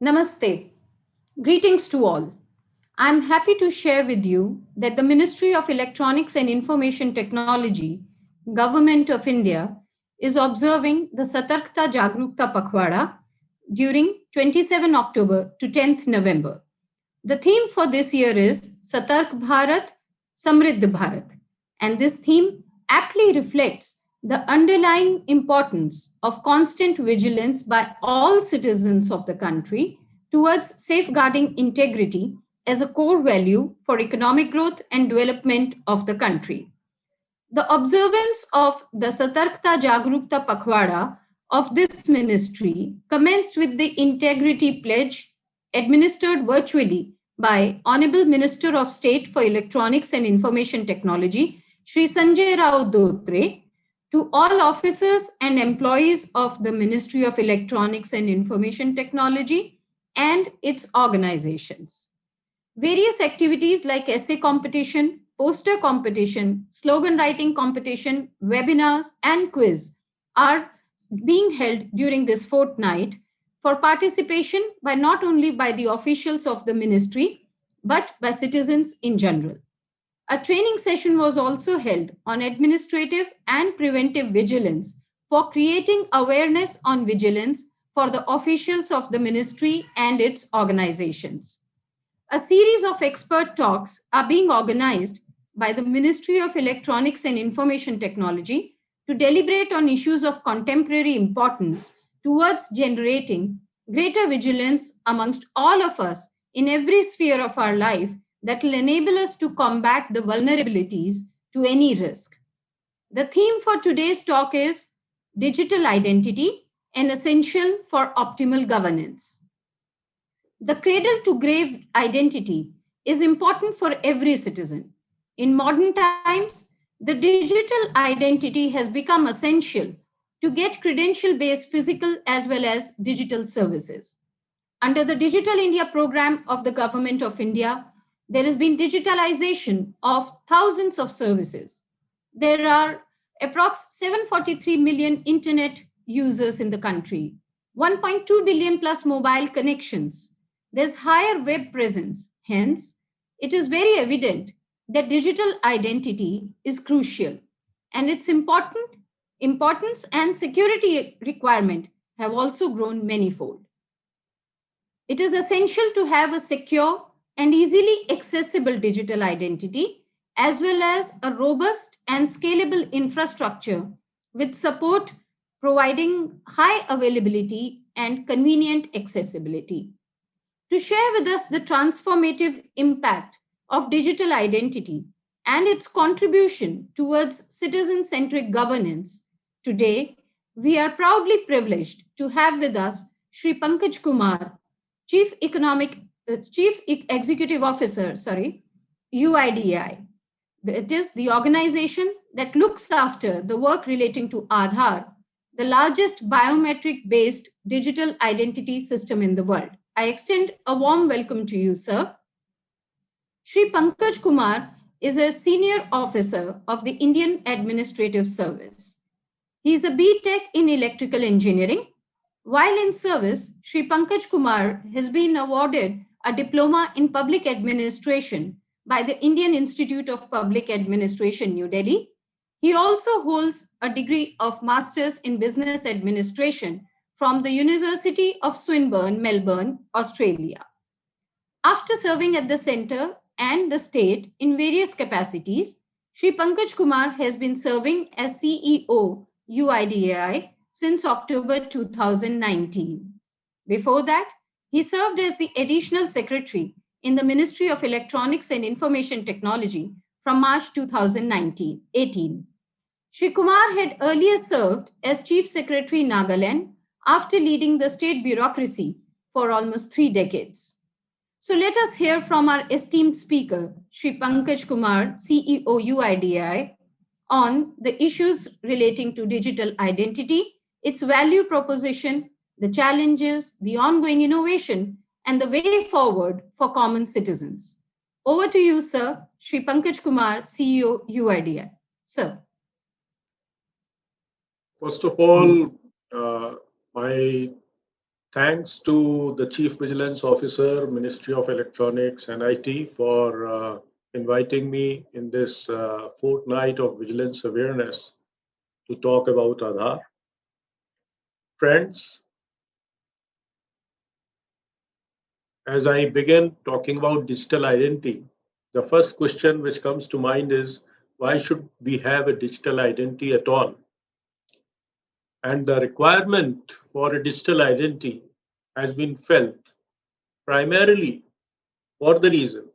Namaste. Greetings to all. I'm happy to share with you that the Ministry of Electronics and Information Technology, Government of India, is observing the Satarkta Jagrukta Pakhwada during 27 October to 10th November. The theme for this year is Satark Bharat, Samriddh Bharat, and this theme aptly reflects the underlying importance of constant vigilance by all citizens of the country towards safeguarding integrity as a core value for economic growth and development of the country. The observance of the Satarkta Jagrukta Pakhwada of this ministry commenced with the Integrity Pledge administered virtually by Honorable Minister of State for Electronics and Information Technology, Shri Sanjay Rao Dotre, to all officers and employees of the Ministry of Electronics and Information Technology and its organizations. Various activities like essay competition, poster competition, slogan writing competition, webinars, and quiz are being held during this fortnight for participation by not only by the officials of the ministry, but by citizens in general. A training session was also held on administrative and preventive vigilance for creating awareness on vigilance for the officials of the ministry and its organizations. A series of expert talks are being organized by the Ministry of Electronics and Information Technology to deliberate on issues of contemporary importance towards generating greater vigilance amongst all of us in every sphere of our life that will enable us to combat the vulnerabilities to any risk. The theme for today's talk is Digital Identity, an Essential for Optimal Governance. The cradle-to-grave identity is important for every citizen. In modern times, the digital identity has become essential to get credential-based physical as well as digital services. Under the Digital India program of the Government of India, there has been digitalization of thousands of services. There are approx 743 million internet users in the country, 1.2 billion plus mobile connections. There's higher web presence. Hence, it is very evident that digital identity is crucial, and its importance and security requirement have also grown manifold. It is essential to have a secure and easily accessible digital identity, as well as a robust and scalable infrastructure with support providing high availability and convenient accessibility. To share with us the transformative impact of digital identity and its contribution towards citizen-centric governance, today we are proudly privileged to have with us Shri Pankaj Kumar, Chief Executive Officer, UIDAI. It is the organization that looks after the work relating to Aadhaar, the largest biometric-based digital identity system in the world. I extend a warm welcome to you, sir. Shri Pankaj Kumar is a senior officer of the Indian Administrative Service. He is a B.Tech in Electrical Engineering. While in service, Shri Pankaj Kumar has been awarded a diploma in Public Administration by the Indian Institute of Public Administration, New Delhi. He also holds a degree of Masters in Business Administration from the University of Swinburne, Melbourne, Australia. After serving at the centre and the state in various capacities, Shri Pankaj Kumar has been serving as CEO, UIDAI, since October 2019. Before that, he served as the Additional Secretary in the Ministry of Electronics and Information Technology from March 2018. Shri Kumar had earlier served as Chief Secretary Nagaland after leading the state bureaucracy for almost 3 decades. So let us hear from our esteemed speaker, Shri Pankaj Kumar, CEO UIDAI, on the issues relating to digital identity, its value proposition, the challenges, the ongoing innovation, and the way forward for common citizens. Over to you, sir, Shri Pankaj Kumar, CEO UIDAI. Sir. First of all, my Thanks to the Chief Vigilance Officer, Ministry of Electronics and IT for inviting me in this Fortnight of Vigilance Awareness to talk about Aadhaar. Friends, as I begin talking about digital identity, the first question which comes to mind is why should we have a digital identity at all? And the requirement for a digital identity has been felt primarily for the reason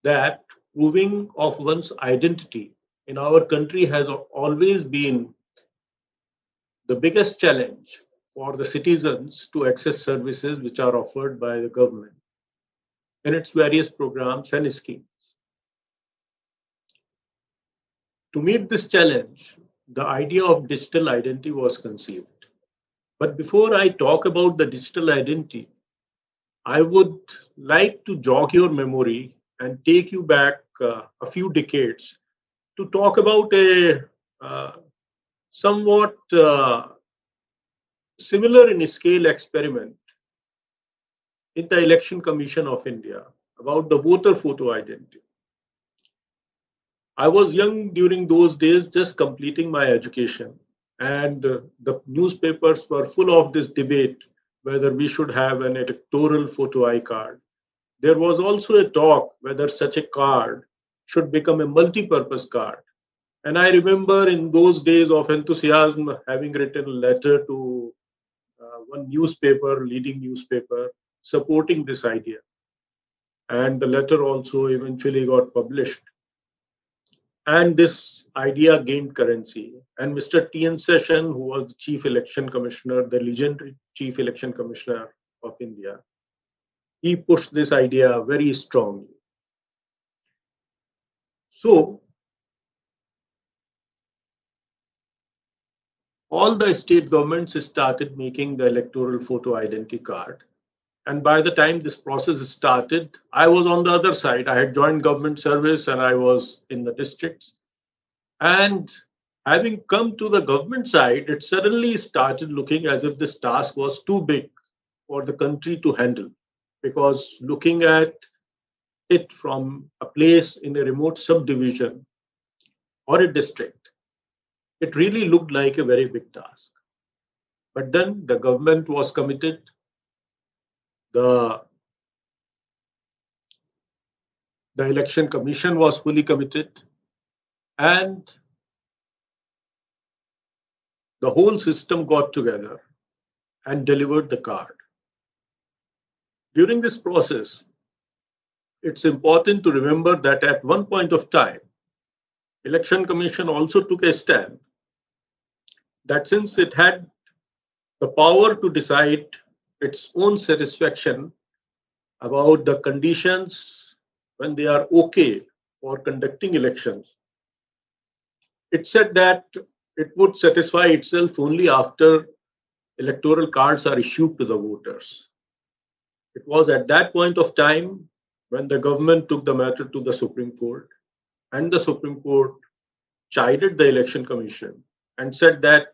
that proving of one's identity in our country has always been the biggest challenge for the citizens to access services which are offered by the government in its various programs and schemes. To meet this challenge, the idea of digital identity was conceived. But before I talk about the digital identity, I would like to jog your memory and take you back a few decades to talk about a somewhat similar in scale experiment in the Election Commission of India about the voter photo identity. I was young during those days, just completing my education, and the newspapers were full of this debate whether we should have an electoral photo ID card. There was also a talk whether such a card should become a multi-purpose card. And I remember in those days of enthusiasm having written a letter to one newspaper, leading newspaper, supporting this idea. And the letter also eventually got published. And this idea gained currency. And Mr. T.N. Session, who was the Chief Election Commissioner, the legendary Chief Election Commissioner of India, he pushed this idea very strongly. So, all the state governments started making the electoral photo identity card. And by the time this process started, I was on the other side. I had joined government service and I was in the districts. And having come to the government side, it suddenly started looking as if this task was too big for the country to handle. Because looking at it from a place in a remote subdivision or a district, it really looked like a very big task. But then the government was committed, the election commission was fully committed, and the whole system got together and delivered the card. During this process, it's important to remember that at one point of time, Election Commission also took a stand that since it had the power to decide its own satisfaction about the conditions when they are okay for conducting elections, it said that it would satisfy itself only after electoral cards are issued to the voters. It was at that point of time when the government took the matter to the Supreme Court, and the Supreme Court chided the Election Commission and said that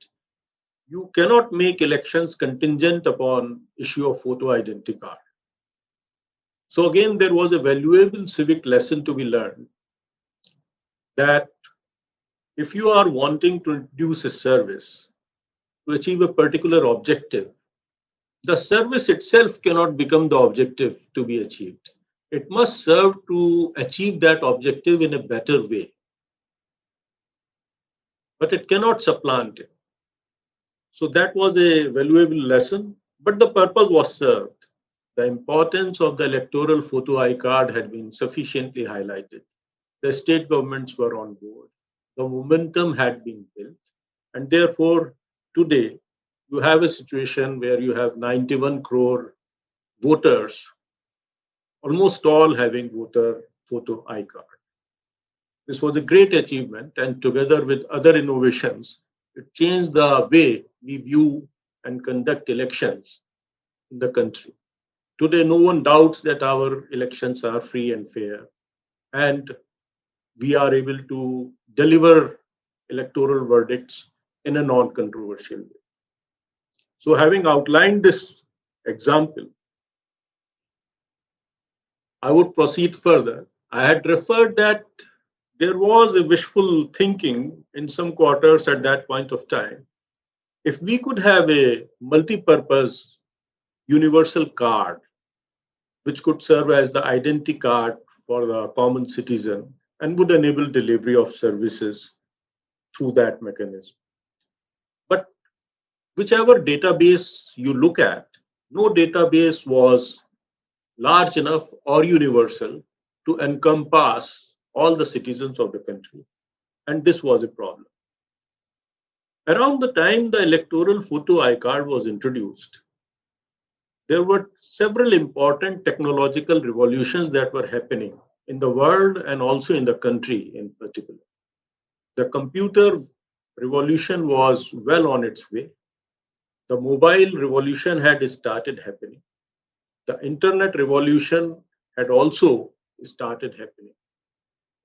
you cannot make elections contingent upon issue of photo identity card. So again, there was a valuable civic lesson to be learned that if you are wanting to introduce a service to achieve a particular objective, the service itself cannot become the objective to be achieved. It must serve to achieve that objective in a better way. But it cannot supplant it. So that was a valuable lesson, but the purpose was served. The importance of the electoral photo ID card had been sufficiently highlighted. The state governments were on board. The momentum had been built. And therefore, today, you have a situation where you have 91 crore voters, almost all having voter photo ID card. This was a great achievement, and together with other innovations, it changed the way we view and conduct elections in the country. Today, no one doubts that our elections are free and fair, and we are able to deliver electoral verdicts in a non-controversial way. So, having outlined this example, I would proceed further. I had referred that there was a wishful thinking in some quarters at that point of time. If we could have a multi-purpose universal card, which could serve as the identity card for the common citizen and would enable delivery of services through that mechanism. But whichever database you look at, no database was large enough or universal to encompass all the citizens of the country. And this was a problem. Around the time the electoral photo iCard was introduced, there were several important technological revolutions that were happening in the world and also in the country in particular. The computer revolution was well on its way. The mobile revolution had started happening. The internet revolution had also started happening.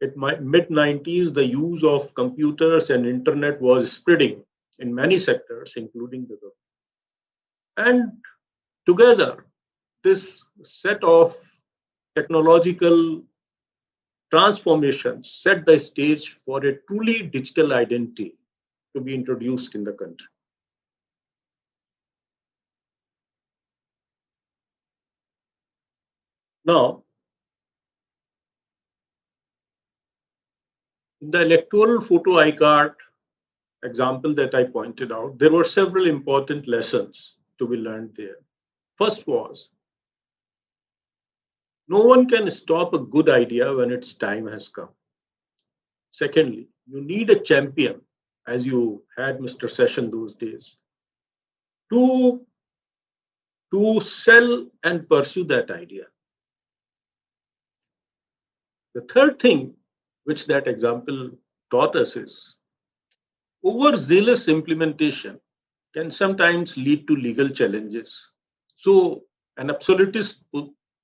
In mid 90s, the use of computers and internet was spreading in many sectors, including the government. And together, this set of technological transformations set the stage for a truly digital identity to be introduced in the country. Now, in the electoral photo iCard example that I pointed out, there were several important lessons to be learned there. First was, no one can stop a good idea when its time has come. Secondly, you need a champion, as you had Mr. Session those days, to sell and pursue that idea. The third thing which that example taught us is overzealous implementation can sometimes lead to legal challenges. So an absolutist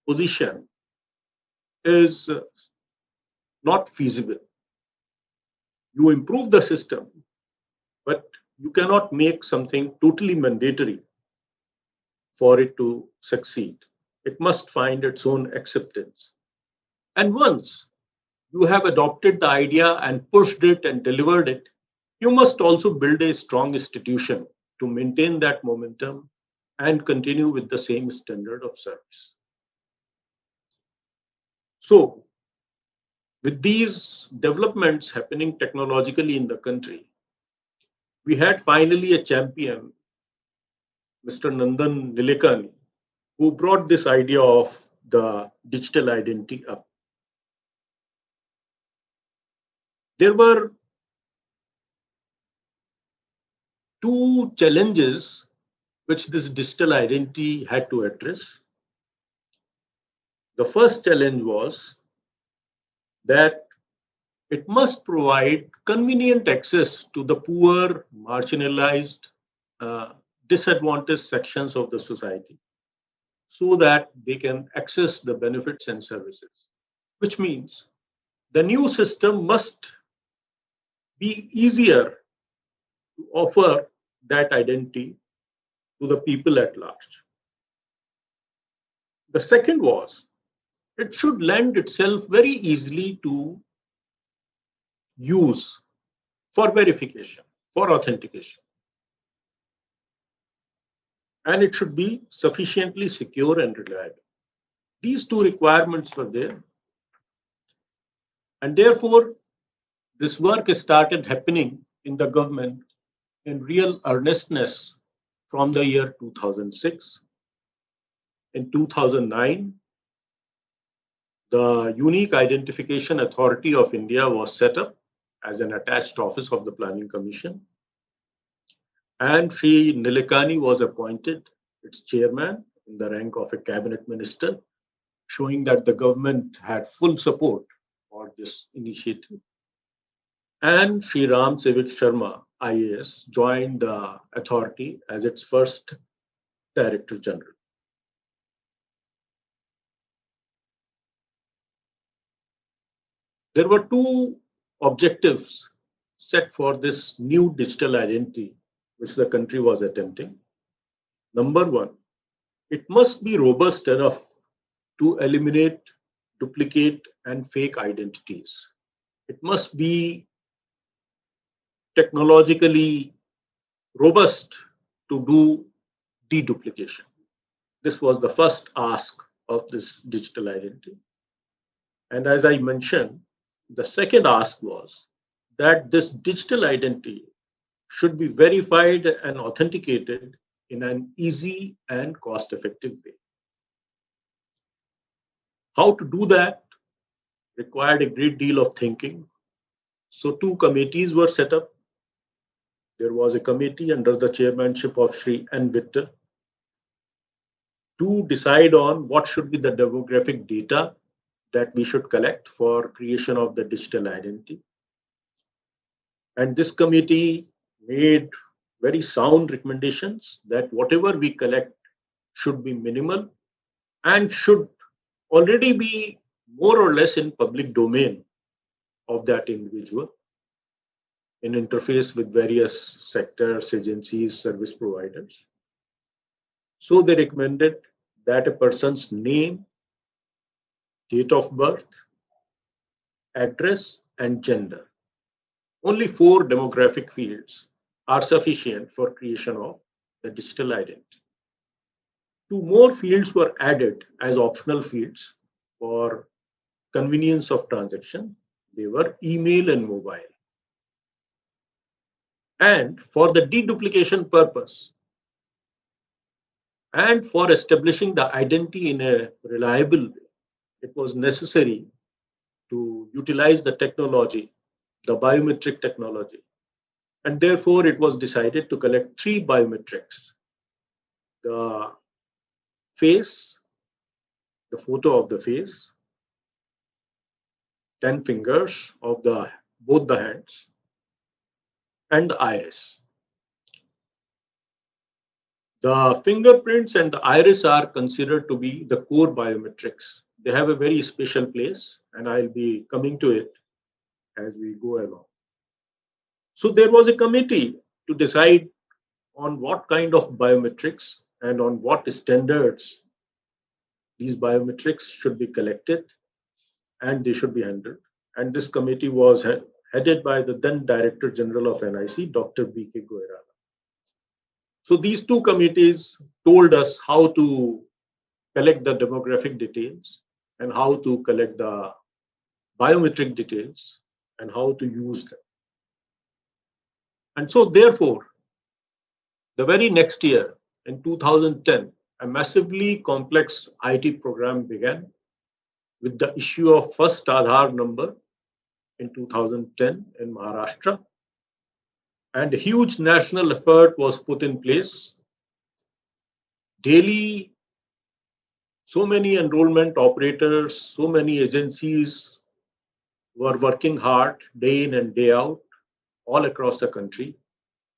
position is not feasible. You improve the system, but you cannot make something totally mandatory for it to succeed. It must find its own acceptance. And once you have adopted the idea and pushed it and delivered it, you must also build a strong institution to maintain that momentum and continue with the same standard of service. So, with these developments happening technologically in the country, we had finally a champion, Mr. Nandan Nilekani, who brought this idea of the digital identity up. There were two challenges which this digital identity had to address. The first challenge was that it must provide convenient access to the poor, marginalized, disadvantaged sections of the society so that they can access the benefits and services, which means the new system must be easier to offer that identity to the people at large. The second was it should lend itself very easily to use for verification, for authentication. And it should be sufficiently secure and reliable. These two requirements were there. And therefore, this work started happening in the government in real earnestness from the year 2006. In 2009, the Unique Identification Authority of India was set up as an attached office of the Planning Commission. And Shri Nilekani was appointed its chairman in the rank of a cabinet minister, showing that the government had full support for this initiative. And Shri Ram Sevik Sharma, IAS, joined the authority as its first Director General. There were two objectives set for this new digital identity which the country was attempting. Number one, It must be robust enough to eliminate duplicate and fake identities. It must be technologically robust to do deduplication. This was the first ask of this digital identity. And as I mentioned, the second ask was that this digital identity should be verified and authenticated in an easy and cost effective way. How to do that required a great deal of thinking. So, two committees were set up. There was a committee under the chairmanship of Shri and Vittal to decide on what should be the demographic data that we should collect for creation of the digital identity. And this committee made very sound recommendations that whatever we collect should be minimal and should already be more or less in public domain of that individual in interface with various sectors, agencies, service providers. So they recommended that a person's name, date of birth, address, and gender. Only 4 demographic fields are sufficient for creation of the digital identity. 2 more fields were added as optional fields for convenience of transaction. They were email and mobile. And for the deduplication purpose and for establishing the identity in a reliable way, it was necessary to utilize the technology, the biometric technology. And therefore, it was decided to collect 3 biometrics: the face, the photo of the face, 10 fingers of both the hands, and the iris. The fingerprints and the iris are considered to be the core biometrics. They have a very special place, and I'll be coming to it as we go along. So there was a committee to decide on what kind of biometrics and on what standards these biometrics should be collected and they should be handled. And this committee was headed by the then Director General of NIC, Dr. B.K. Goyrala. So these 2 committees told us how to collect the demographic details and how to collect the biometric details and how to use them. And so therefore, the very next year, in 2010, a massively complex IT program began with the issue of first Aadhaar number in 2010 in Maharashtra. And a huge national effort was put in place. Daily, so many enrollment operators, so many agencies were working hard day in and day out all across the country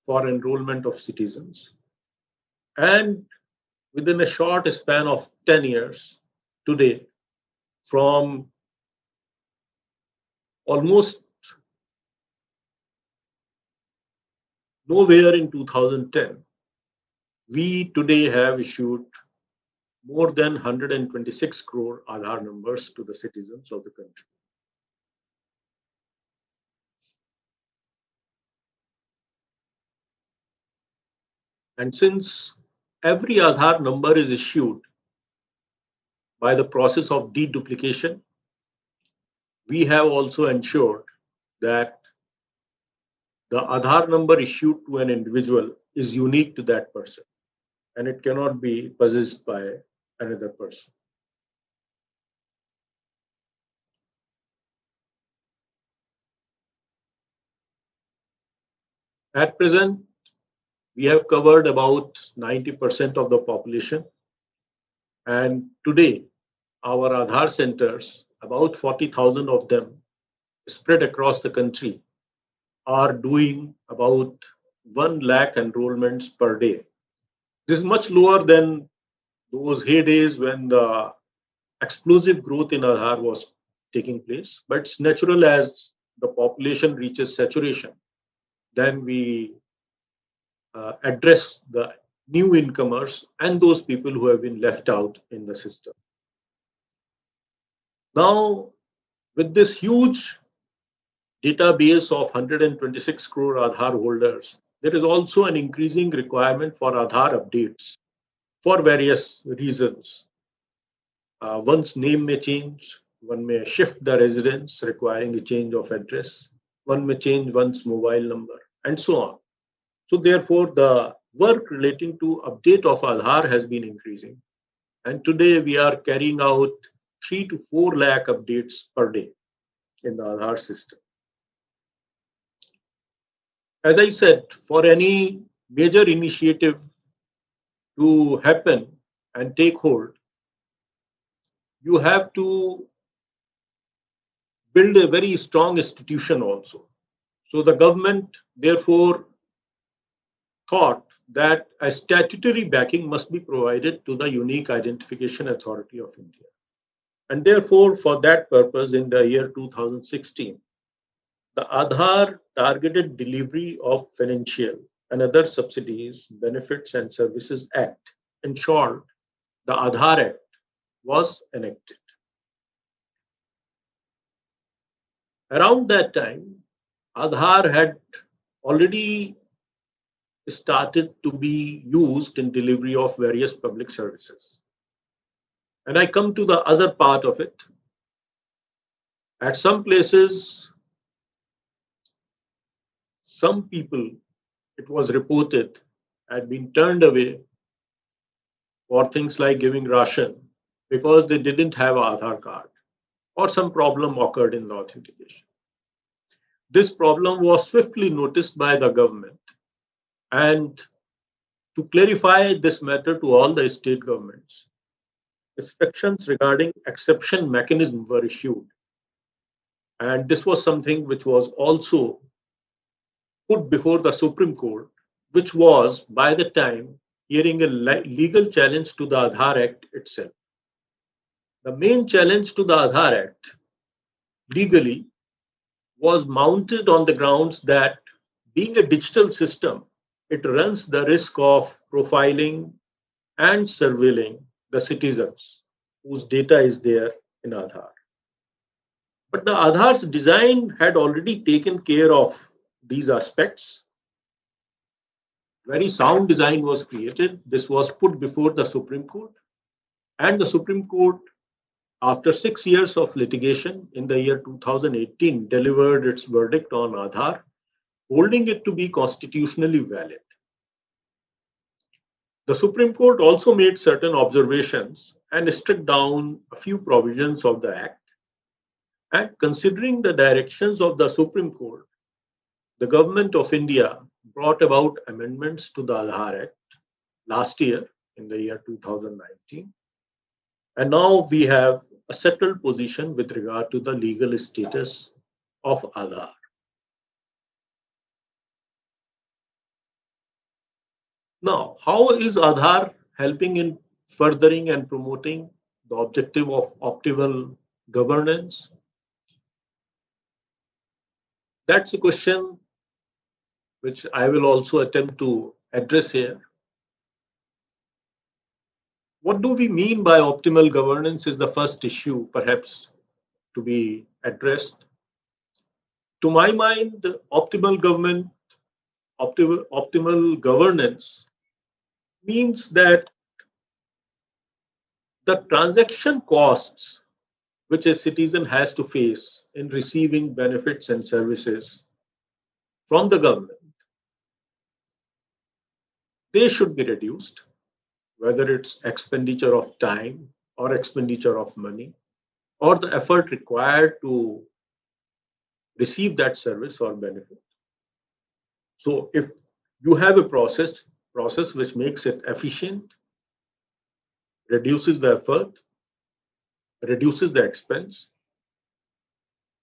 for enrollment of citizens. And within a short span of 10 years, today, from almost nowhere in 2010, we today have issued more than 126 crore Aadhaar numbers to the citizens of the country. And since every Aadhaar number is issued by the process of deduplication, we have also ensured that the Aadhaar number issued to an individual is unique to that person and it cannot be possessed by another person. At present, we have covered about 90% of the population, and today our Aadhaar centers, about 40,000 of them spread across the country, are doing about 1 lakh enrollments per day. This is much lower than those heydays when the explosive growth in Aadhaar was taking place, but it's natural as the population reaches saturation, then we address the new incomers, and those people who have been left out in the system. Now, with this huge database of 126 crore Aadhaar holders, there is also an increasing requirement for Aadhaar updates for various reasons. One's name may change, one may shift the residence requiring a change of address, one may change one's mobile number, and so on. So therefore, the work relating to update of Aadhaar has been increasing. And today we are carrying out 3 to 4 lakh updates per day in the Aadhaar system. As I said, for any major initiative to happen and take hold, you have to build a very strong institution also. So the government, therefore, thought that a statutory backing must be provided to the Unique Identification Authority of India. And therefore, for that purpose, in the year 2016, the Aadhaar Targeted Delivery of Financial and Other Subsidies, Benefits and Services Act, in short, the Aadhaar Act, was enacted. Around that time, Aadhaar had already started to be used in delivery of various public services. And I come to the other part of it. At some places, some people, it was reported, had been turned away for things like giving ration because they didn't have an Aadhaar card or some problem occurred in the authentication. This problem was swiftly noticed by the government, and to clarify this matter to all the state governments, instructions regarding exception mechanism were issued. And this was something which was also put before the Supreme Court, which was by the time hearing a legal challenge to the Aadhaar Act itself. The main challenge to the Aadhaar Act legally was mounted on the grounds that being a digital system, it runs the risk of profiling and surveilling the citizens whose data is there in Aadhaar. But the Aadhaar's design had already taken care of these aspects. Very sound design was created. This was put before the Supreme Court. And the Supreme Court, after 6 years of litigation in the year 2018, delivered its verdict on Aadhaar, holding it to be constitutionally valid. The Supreme Court also made certain observations and struck down a few provisions of the Act. And considering the directions of the Supreme Court, the Government of India brought about amendments to the Aadhaar Act last year, in the year 2019. And now we have a settled position with regard to the legal status of Aadhaar. Now, how is Aadhaar helping in furthering and promoting the objective of optimal governance? That's a question which I will also attempt to address here. What do we mean by optimal governance is the first issue perhaps to be addressed. To my mind, optimal governance means that the transaction costs which a citizen has to face in receiving benefits and services from the government, they should be reduced, whether it's expenditure of time or expenditure of money or the effort required to receive that service or benefit. So if you have a process which makes it efficient, reduces the effort, reduces the expense,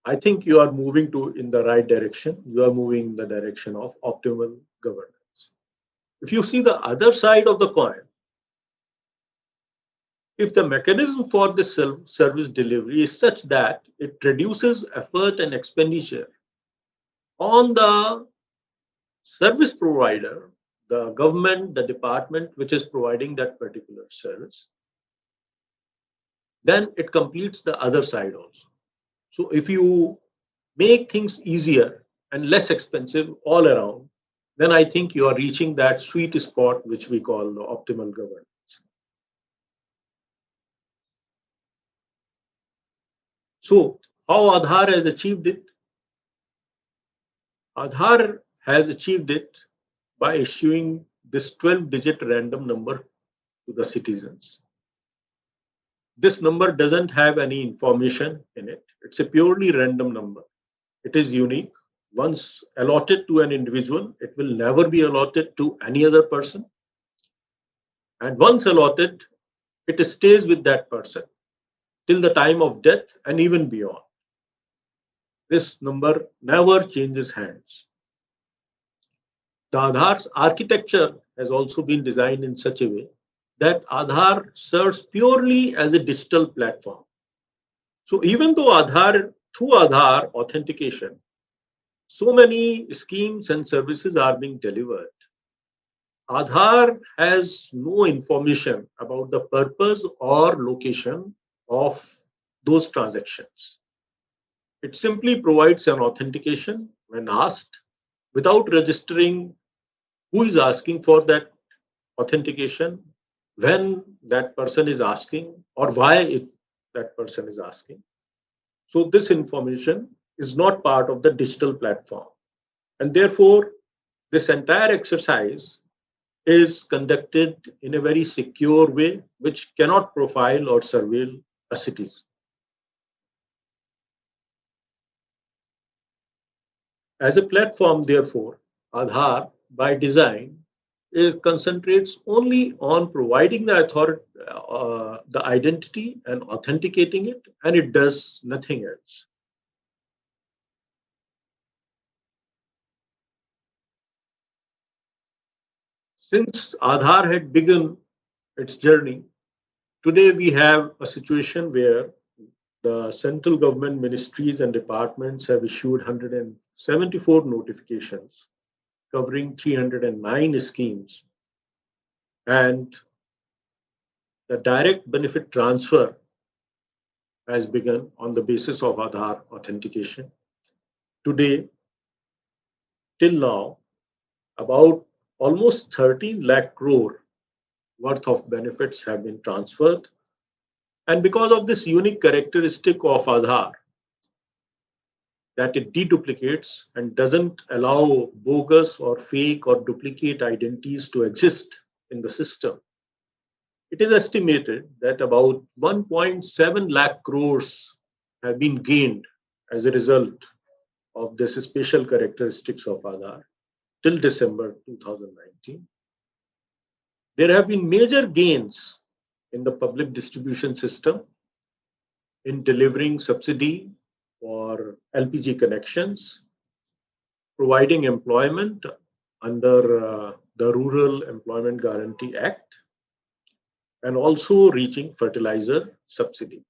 I think you are moving in the right direction. You are moving in the direction of optimal governance. If you see the other side of the coin, if the mechanism for this service delivery is such that it reduces effort and expenditure on the service provider, the government, the department which is providing that particular service, then it completes the other side also. So if you make things easier and less expensive all around, then I think you are reaching that sweet spot which we call the optimal governance. So how Aadhaar has achieved it? Aadhaar has achieved it by issuing this 12-digit random number to the citizens. This number doesn't have any information in it. It's a purely random number. It is unique. Once allotted to an individual, it will never be allotted to any other person. And once allotted, it stays with that person till the time of death and even beyond. This number never changes hands. The Aadhaar's architecture has also been designed in such a way that Aadhaar serves purely as a digital platform. So even though through Aadhaar authentication, so many schemes and services are being delivered, Aadhaar has no information about the purpose or location of those transactions. It simply provides an authentication when asked without registering who is asking for that authentication, when that person is asking, or why that person is asking. So this information is not part of the digital platform. And therefore, this entire exercise is conducted in a very secure way, which cannot profile or surveil a citizen. As a platform, therefore, Aadhaar, by design, concentrates only on providing the identity and authenticating it, and it does nothing else. Since Aadhaar had begun its journey, today we have a situation where the central government ministries and departments have issued 174 notifications covering 309 schemes, and the direct benefit transfer has begun on the basis of Aadhaar authentication. Today, till now, about almost 13 lakh crore worth of benefits have been transferred. And because of this unique characteristic of Aadhaar, that it deduplicates and doesn't allow bogus or fake or duplicate identities to exist in the system, it is estimated that about 1.7 lakh crores have been gained as a result of this special characteristics of Aadhaar till December 2019. There have been major gains in the public distribution system in delivering subsidy for LPG connections, providing employment under the Rural Employment Guarantee Act, and also reaching fertilizer subsidy,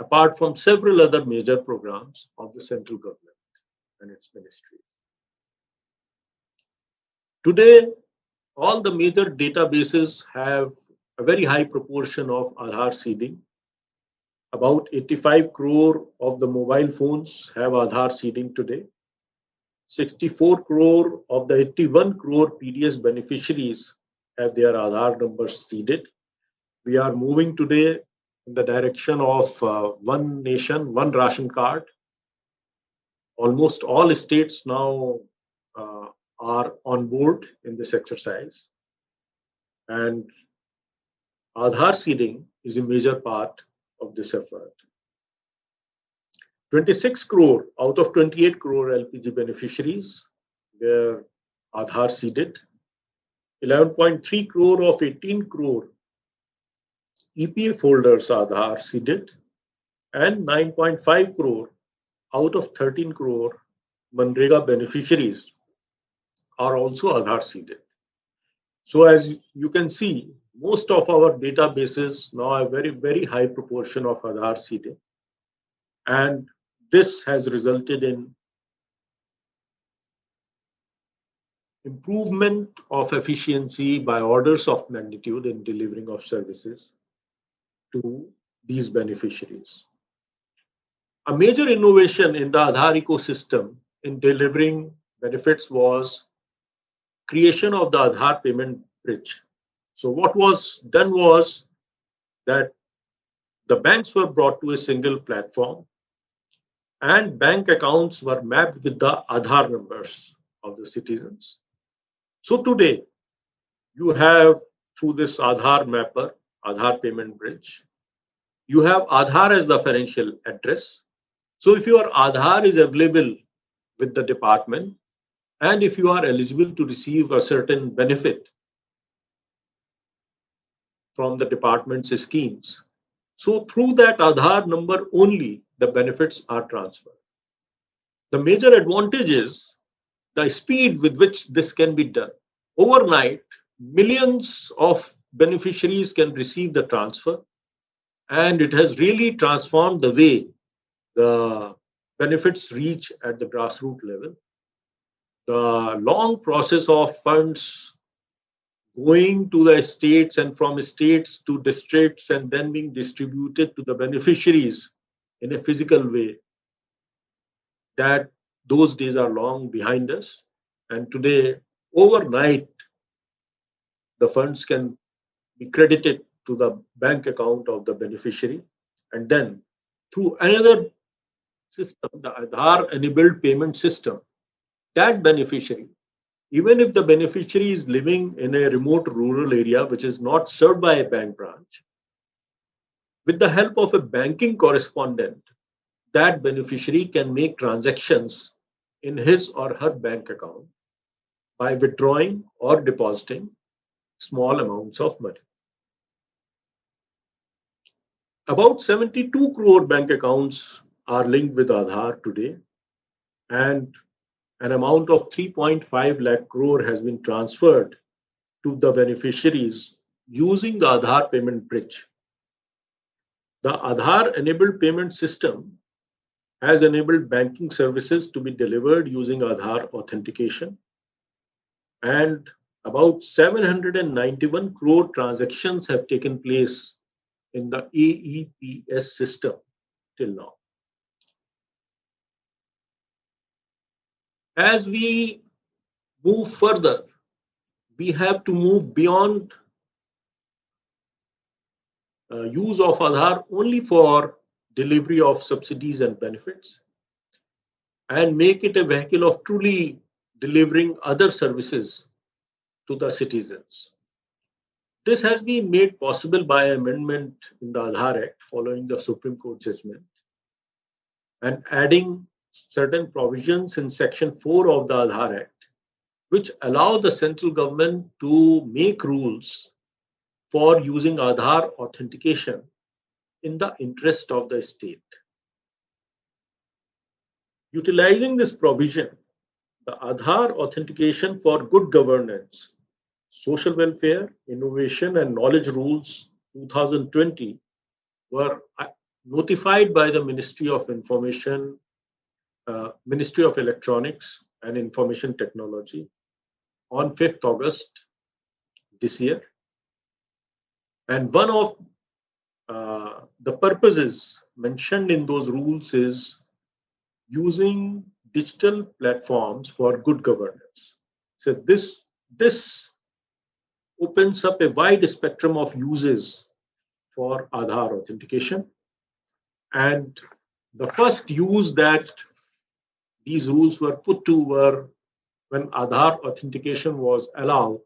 apart from several other major programs of the central government and its ministry. Today, all the major databases have a very high proportion of Aadhaar seeding. About 85 crore of the mobile phones have Aadhaar seeding today. 64 crore of the 81 crore PDS beneficiaries have their Aadhaar numbers seeded. We are moving today in the direction of one nation, one ration card. Almost all states now are on board in this exercise. And Aadhaar seeding is a major part of this effort. 26 crore out of 28 crore LPG beneficiaries were Aadhaar seeded. 11.3 crore of 18 crore EPF holders Aadhaar seeded, and 9.5 crore out of 13 crore Manrega beneficiaries are also Aadhaar seeded. So as you can see, most of our databases now have very, very high proportion of Aadhaar seeding. And this has resulted in improvement of efficiency by orders of magnitude in delivering of services to these beneficiaries. A major innovation in the Aadhaar ecosystem in delivering benefits was creation of the Aadhaar payment bridge. So what was done was that the banks were brought to a single platform and bank accounts were mapped with the Aadhaar numbers of the citizens. So today you have, through this Aadhaar mapper, Aadhaar payment bridge, you have Aadhaar as the financial address. So if your Aadhaar is available with the department and if you are eligible to receive a certain benefit from the department's schemes, so through that Aadhaar number only the benefits are transferred. The major advantage is the speed with which this can be done. Overnight, millions of beneficiaries can receive the transfer, and it has really transformed the way the benefits reach at the grassroots level. The long process of funds going to the states and from states to districts and then being distributed to the beneficiaries in a physical way, that those days are long behind us. And today, overnight, the funds can be credited to the bank account of the beneficiary. And then through another system, the Aadhaar enabled payment system, that beneficiary, even if the beneficiary is living in a remote rural area which is not served by a bank branch, with the help of a banking correspondent, that beneficiary can make transactions in his or her bank account by withdrawing or depositing small amounts of money. About 72 crore bank accounts are linked with Aadhaar today, and an amount of 3.5 lakh crore has been transferred to the beneficiaries using the Aadhaar payment bridge. The Aadhaar enabled payment system has enabled banking services to be delivered using Aadhaar authentication, and about 791 crore transactions have taken place in the AEPS system till now. As we move further, we have to move beyond use of Aadhaar only for delivery of subsidies and benefits and make it a vehicle of truly delivering other services to the citizens. This has been made possible by amendment in the Aadhaar Act following the Supreme Court judgment and adding certain provisions in Section 4 of the Aadhaar Act, which allow the central government to make rules for using Aadhaar authentication in the interest of the state. Utilizing this provision, the Aadhaar authentication for good governance, social welfare, innovation and knowledge rules 2020 were notified by the Ministry of Ministry of Electronics and Information Technology on 5th August this year. And one of the purposes mentioned in those rules is using digital platforms for good governance. So this opens up a wide spectrum of uses for Aadhaar authentication. And the first use that these rules were put to were when Aadhaar authentication was allowed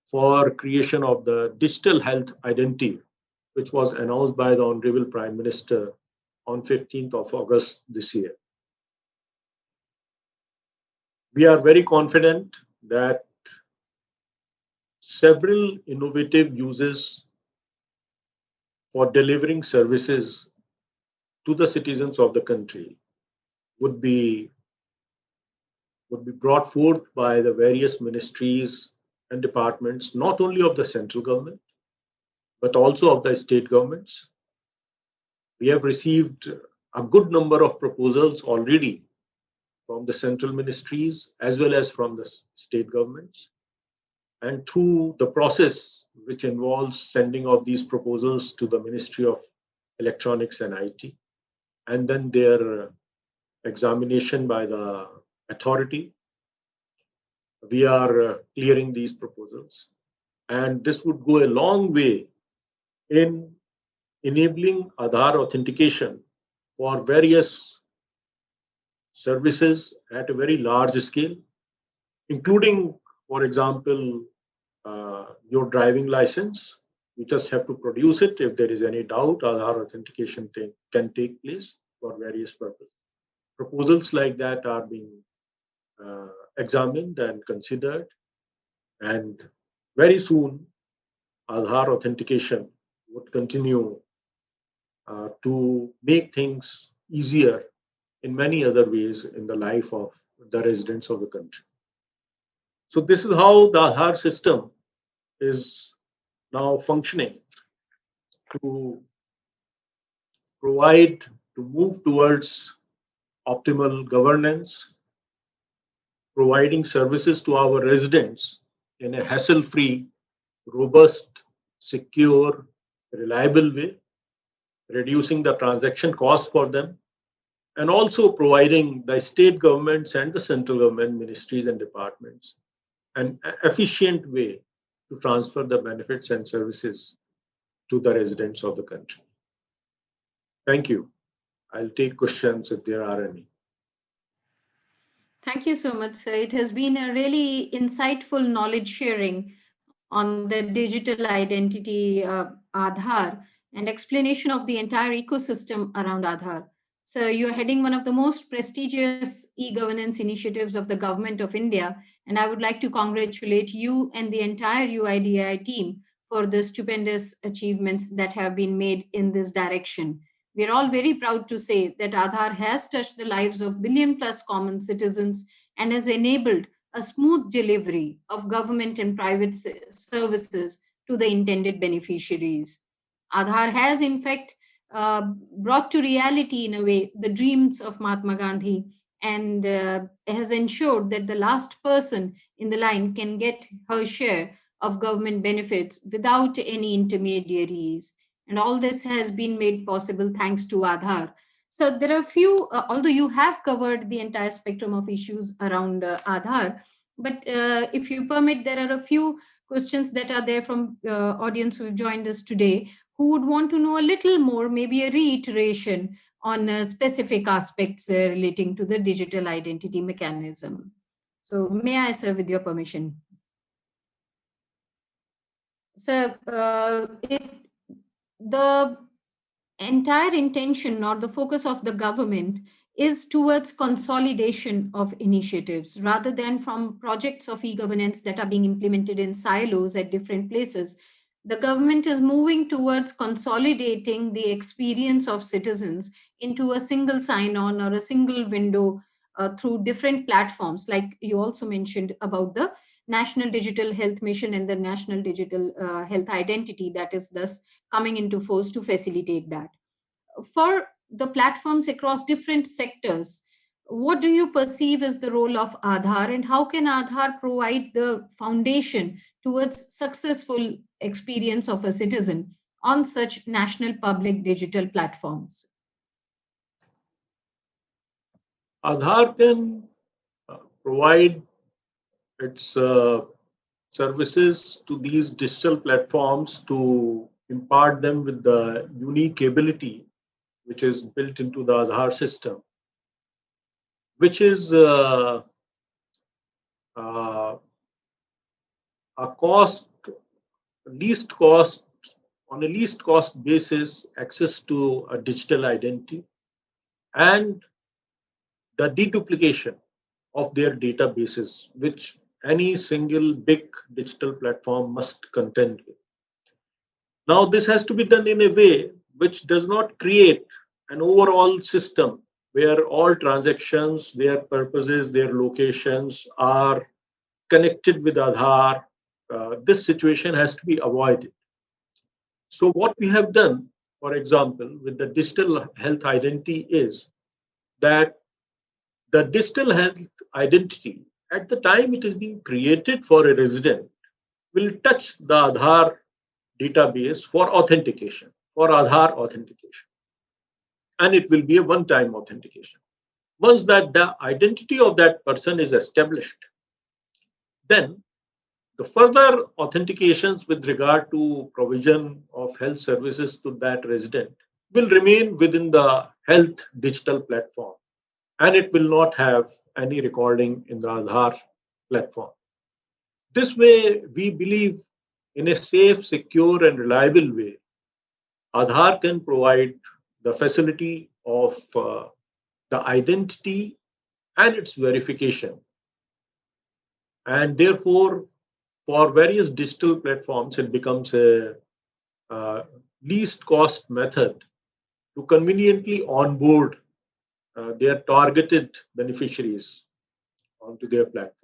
for creation of the digital health identity, which was announced by the Honorable Prime Minister on 15th of August this year. We are very confident that several innovative uses for delivering services to the citizens of the country would be brought forth by the various ministries and departments, not only of the central government, but also of the state governments. We have received a good number of proposals already from the central ministries as well as from the state governments. And through the process which involves sending of these proposals to the Ministry of Electronics and IT, and then their examination by the authority, we are clearing these proposals. And this would go a long way in enabling Aadhaar authentication for various services at a very large scale, including, for example, your driving license. You just have to produce it. If there is any doubt, Aadhaar authentication can take place for various purposes. Proposals like that are being examined and considered, and very soon Aadhaar authentication would continue to make things easier in many other ways in the life of the residents of the country. So this is how the Aadhaar system is now functioning to provide, to move towards optimal governance, providing services to our residents in a hassle-free, robust, secure, reliable way, reducing the transaction cost for them, and also providing the state governments and the central government ministries and departments an efficient way to transfer the benefits and services to the residents of the country. Thank you. I'll take questions if there are any. Thank you so much, sir. It has been a really insightful knowledge sharing on the digital identity Aadhaar and explanation of the entire ecosystem around Aadhaar. So you're heading one of the most prestigious e-governance initiatives of the Government of India, and I would like to congratulate you and the entire UIDAI team for the stupendous achievements that have been made in this direction. We are all very proud to say that Aadhaar has touched the lives of billion-plus common citizens and has enabled a smooth delivery of government and private services to the intended beneficiaries. Aadhaar has, in fact, brought to reality, in a way, the dreams of Mahatma Gandhi and has ensured that the last person in the line can get her share of government benefits without any intermediaries. And all this has been made possible thanks to Aadhaar. So there are a few, although you have covered the entire spectrum of issues around Aadhaar, but if you permit, there are a few questions that are there from audience who have joined us today who would want to know a little more, maybe a reiteration on specific aspects relating to the digital identity mechanism. So may I, sir, with your permission? Sir, the entire intention or the focus of the government is towards consolidation of initiatives rather than from projects of e-governance that are being implemented in silos at different places. The government is moving towards consolidating the experience of citizens into a single sign-on or a single window through different platforms, like you also mentioned about the National Digital Health Mission and the National Digital Health Identity that is thus coming into force to facilitate that. For the platforms across different sectors, what do you perceive as the role of Aadhaar, and how can Aadhaar provide the foundation towards successful experience of a citizen on such national public digital platforms? Aadhaar can provide its services to these digital platforms to impart them with the unique ability which is built into the Aadhaar system, which is a least cost, on a least cost basis, access to a digital identity and the deduplication of their databases, which any single big digital platform must contend with. Now, this has to be done in a way which does not create an overall system where all transactions, their purposes, their locations are connected with Aadhaar. This situation has to be avoided. So what we have done, for example, with the digital health identity is that The digital health identity, at the time it is being created for a resident, will touch the Aadhaar database for authentication, for Aadhaar authentication. And it will be a one-time authentication. Once that the identity of that person is established, then the further authentications with regard to provision of health services to that resident will remain within the health digital platform, and it will not have any recording in the Aadhaar platform. This way, we believe in a safe, secure, and reliable way, Aadhaar can provide the facility of the identity and its verification. And therefore, for various digital platforms, it becomes a least cost method to conveniently onboard their targeted beneficiaries onto their platforms.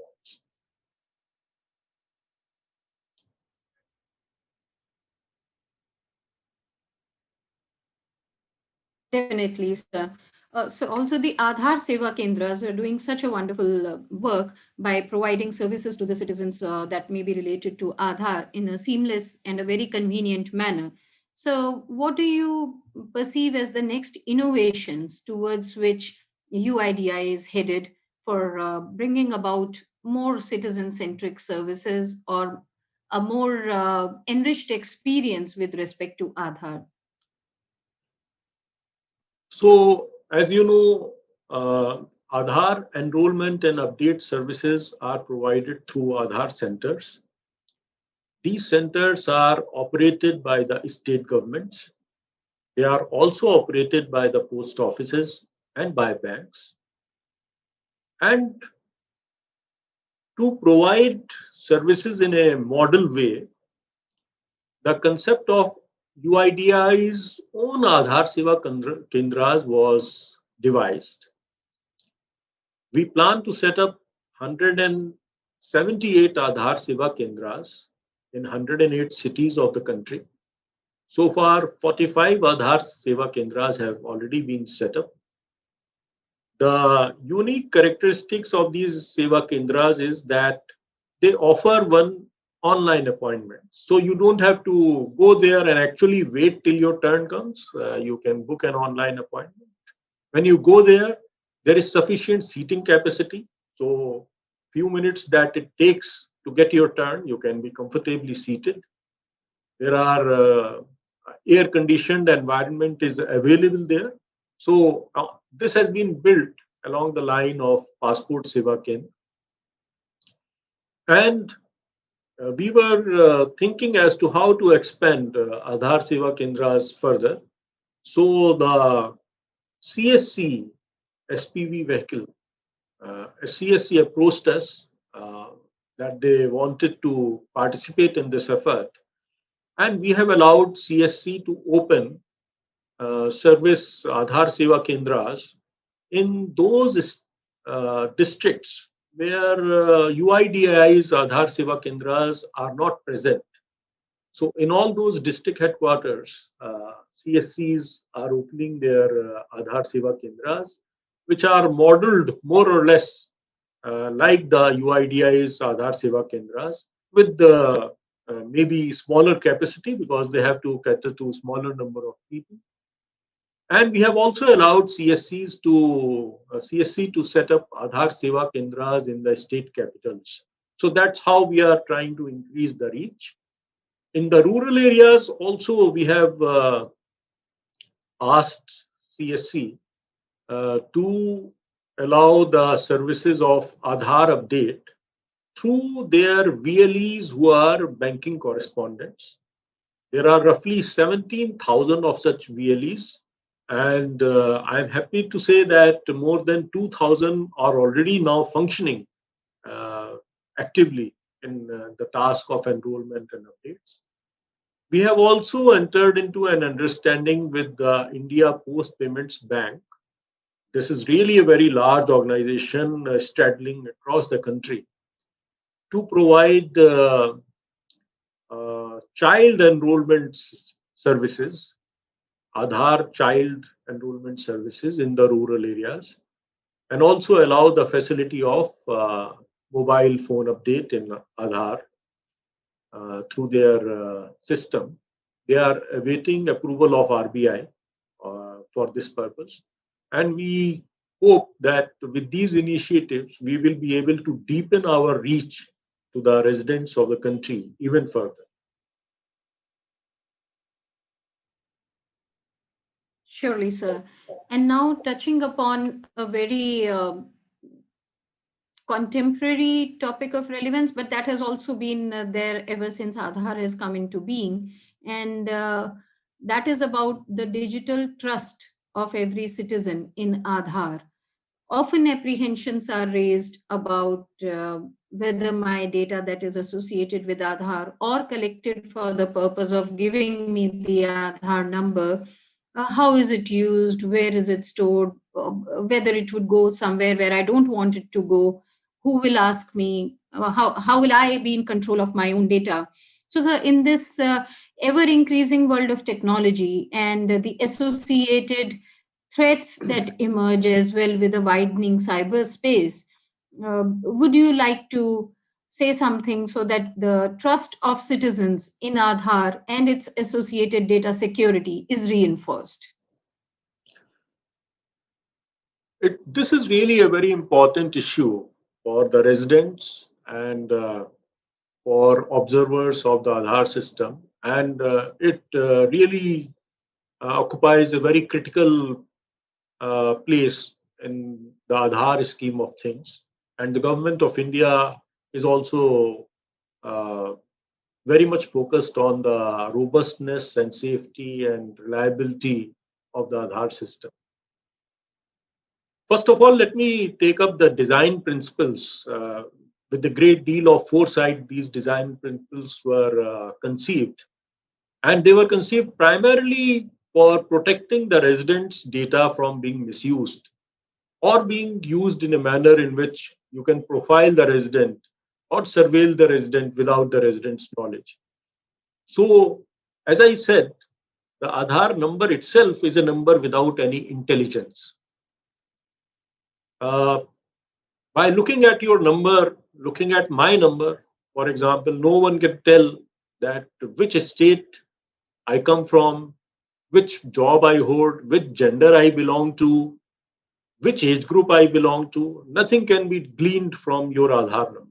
Definitely, sir. So also the Aadhaar Seva Kendras are doing such a wonderful work by providing services to the citizens that may be related to Aadhaar in a seamless and a very convenient manner. So what do you perceive as the next innovations towards which UIDI is headed for bringing about more citizen-centric services or a more enriched experience with respect to Aadhaar? So, as you know, Aadhaar enrollment and update services are provided through Aadhaar centers. These centers are operated by the state governments. They are also operated by the post offices and by banks. And to provide services in a model way, the concept of UIDAI's own Aadhaar Seva Kendras was devised. We plan to set up 178 Aadhaar Seva Kendras in 108 cities of the country. So far, 45 Aadhaar Seva Kendras have already been set up. The unique characteristics of these Seva Kendras is that they offer one online appointment. So you don't have to go there and actually wait till your turn comes. You can book an online appointment. When you go there, there is sufficient seating capacity. So few minutes that it takes to get your turn, you can be comfortably seated. There are air conditioned environment is available there. So this has been built along the line of Passport Seva Kendra. And we were thinking as to how to expand Aadhaar Seva Kendras further. So the CSC SPV vehicle, CSC approached us that they wanted to participate in this effort. And we have allowed CSC to open service Aadhaar Seva Kendras in those districts where UIDAI's Aadhaar Seva Kendras are not present. So in all those district headquarters, CSCs are opening their Aadhaar Seva Kendras, which are modeled more or less like the UIDAI's Aadhaar Seva Kendras, with the maybe smaller capacity because they have to cater to smaller number of people. And we have also allowed CSC to set up Aadhaar Seva Kendras in the state capitals. So that's how we are trying to increase the reach. In the rural areas also we have asked CSC to allow the services of Aadhaar update through their VLEs who are banking correspondents. There are roughly 17,000 of such VLEs, and I'm happy to say that more than 2,000 are already now functioning actively in the task of enrollment and updates. We have also entered into an understanding with the India Post Payments Bank. This is really a very large organization straddling across the country to provide child enrollment services, Aadhaar child enrollment services in the rural areas. and also allow the facility of mobile phone update in Aadhaar through their system. They are awaiting approval of RBI for this purpose. And we hope that with these initiatives, we will be able to deepen our reach to the residents of the country even further. Surely, sir. And now touching upon a very contemporary topic of relevance, but that has also been there ever since Aadhaar has come into being. And that is about the digital trust of every citizen in Aadhaar. Often apprehensions are raised about whether my data that is associated with Aadhaar or collected for the purpose of giving me the Aadhaar number, how is it used, where is it stored, whether it would go somewhere where I don't want it to go, who will ask me, how will I be in control of my own data? So, sir, in this ever increasing world of technology and the associated threats that emerge as well with a widening cyberspace, would you like to say something so that the trust of citizens in Aadhaar and its associated data security is reinforced? This is really a very important issue for the residents and for observers of the Aadhaar system, and it really occupies a very critical place in the Aadhaar scheme of things. And the government of India is also uh, very much focused on the robustness and safety and reliability of the Aadhaar system. First of all, let me take up the design principles. With a great deal of foresight, these design principles were conceived, and they were conceived primarily for protecting the residents' data from being misused or being used in a manner in which you can profile the resident or surveil the resident without the resident's knowledge. So, as I said, the Aadhaar number itself is a number without any intelligence. Uh, by looking at your number, looking at my number, for example, no one can tell that which state I come from, which job I hold, which gender I belong to, which age group I belong to. Nothing can be gleaned from your Aadhaar number.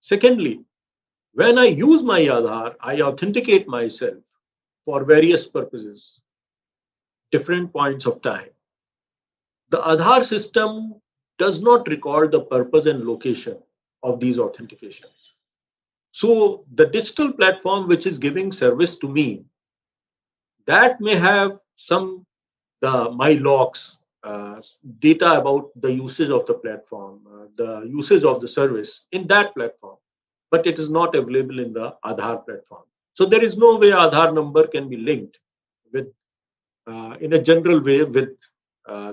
Secondly, when I use my Aadhaar, I authenticate myself for various purposes, different points of time. The Aadhaar system does not record the purpose and location of these authentications. So the digital platform which is giving service to me, that may have some my logs, data about the usage of the platform, the usage of the service in that platform, but it is not available in the Aadhaar platform. So there is no way Aadhaar number can be linked with, in a general way, with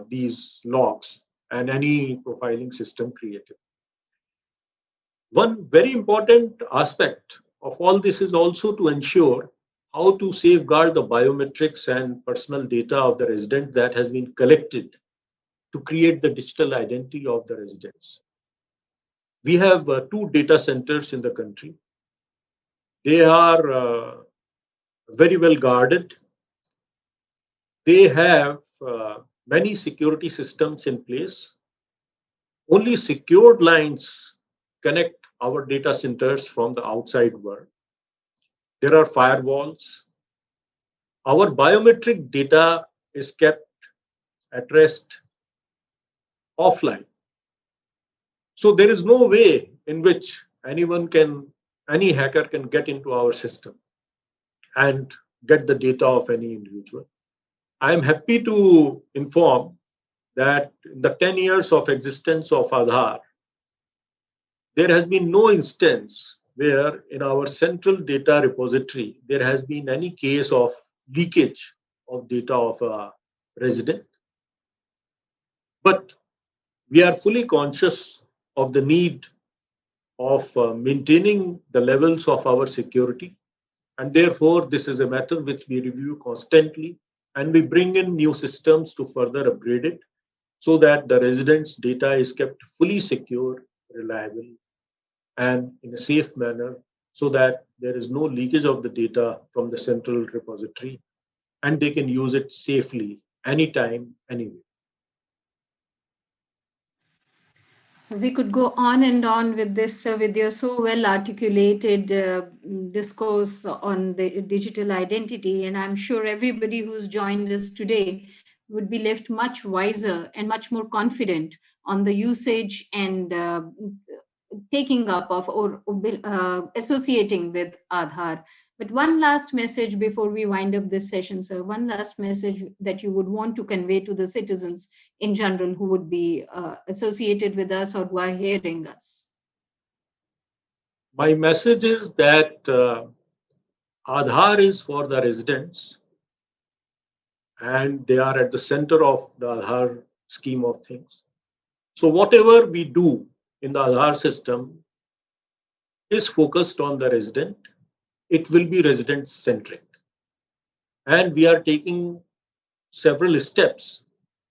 these logs and any profiling system created. One very important aspect of all this is also to ensure how to safeguard the biometrics and personal data of the resident that has been collected to create the digital identity of the residents. We have two data centers in the country. They are very well guarded. They have many security systems in place. Only secured lines connect our data centers from the outside world. There are firewalls. Our biometric data is kept at rest offline. So there is no way in which any hacker can get into our system and get the data of any individual. I am happy to inform that in the 10 years of existence of Aadhaar, there has been no instance where in our central data repository there has been any case of leakage of data of a resident. But we are fully conscious of the need of maintaining the levels of our security, and therefore this is a matter which we review constantly, and we bring in new systems to further upgrade it so that the residents' data is kept fully secure, reliable, and in a safe manner, so that there is no leakage of the data from the central repository and they can use it safely anytime, anywhere. We could go on and on with this, with your so well articulated discourse on the digital identity. And I'm sure everybody who's joined us today would be left much wiser and much more confident on the usage and taking up of or associating with Aadhaar. But one last message before we wind up this session, sir, one last message that you would want to convey to the citizens in general who would be associated with us or who are hearing us. My message is that Aadhaar is for the residents and they are at the center of the Aadhaar scheme of things. So, whatever we do in the Aadhaar system is focused on the resident, it will be resident centric. And we are taking several steps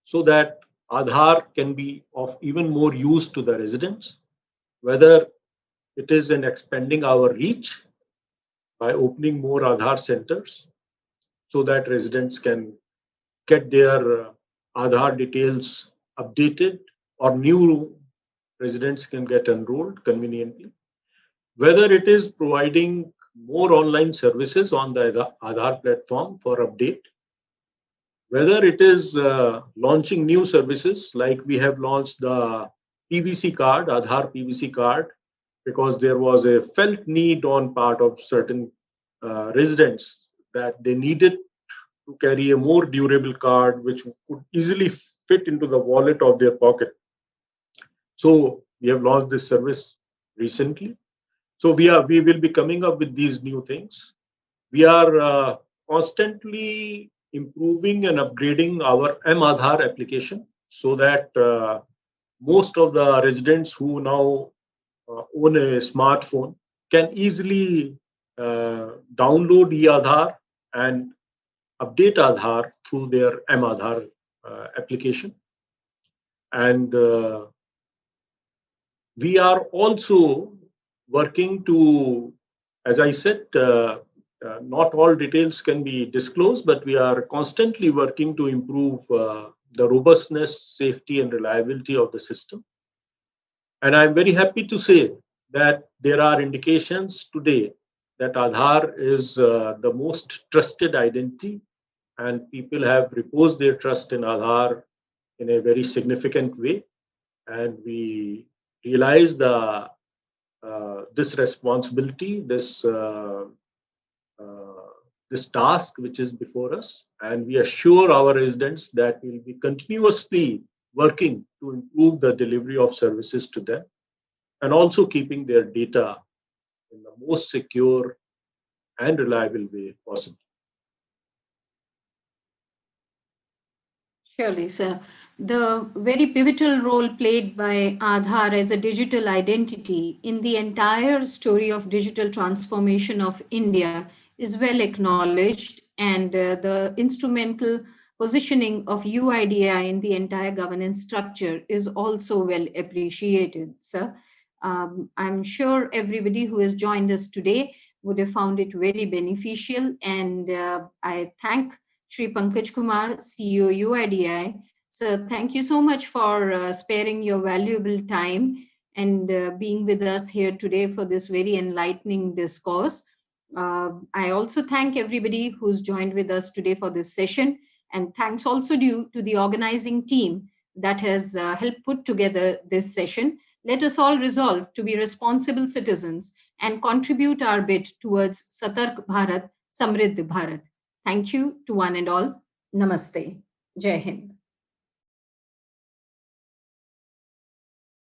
so that Aadhaar can be of even more use to the residents, whether it is in expanding our reach by opening more Aadhaar centers so that residents can get their Aadhaar details updated or new residents can get enrolled conveniently, whether it is providing more online services on the Aadhaar platform for update, whether it is launching new services like we have launched the PVC card, Aadhaar PVC card, because there was a felt need on part of certain residents that they needed to carry a more durable card which could easily fit into the wallet of their pocket. So we have launched this service recently. So we will be coming up with these new things. We are constantly improving and upgrading our M-Aadhaar application so that most of the residents who now own a smartphone can easily download e-Aadhaar and update Aadhaar through their M-Aadhaar application. And we are also working to, as I said, not all details can be disclosed, but we are constantly working to improve the robustness, safety, and reliability of the system. And I'm very happy to say that there are indications today that Aadhaar is the most trusted identity, and people have reposed their trust in Aadhaar in a very significant way. And we realize this responsibility, this task which is before us, and we assure our residents that we will be continuously working to improve the delivery of services to them and also keeping their data in the most secure and reliable way possible. Surely, sir. The very pivotal role played by Aadhaar as a digital identity in the entire story of digital transformation of India is well acknowledged, and the instrumental positioning of UIDAI in the entire governance structure is also well appreciated, sir. I'm sure everybody who has joined us today would have found it very beneficial, and I thank Shri Pankaj Kumar, CEO UIDAI. So thank you so much for sparing your valuable time and being with us here today for this very enlightening discourse. I also thank everybody who's joined with us today for this session, and thanks also due to the organizing team that has helped put together this session. Let us all resolve to be responsible citizens and contribute our bit towards Satark Bharat, Samriddh Bharat. Thank you to one and all. Namaste. Jai Hind.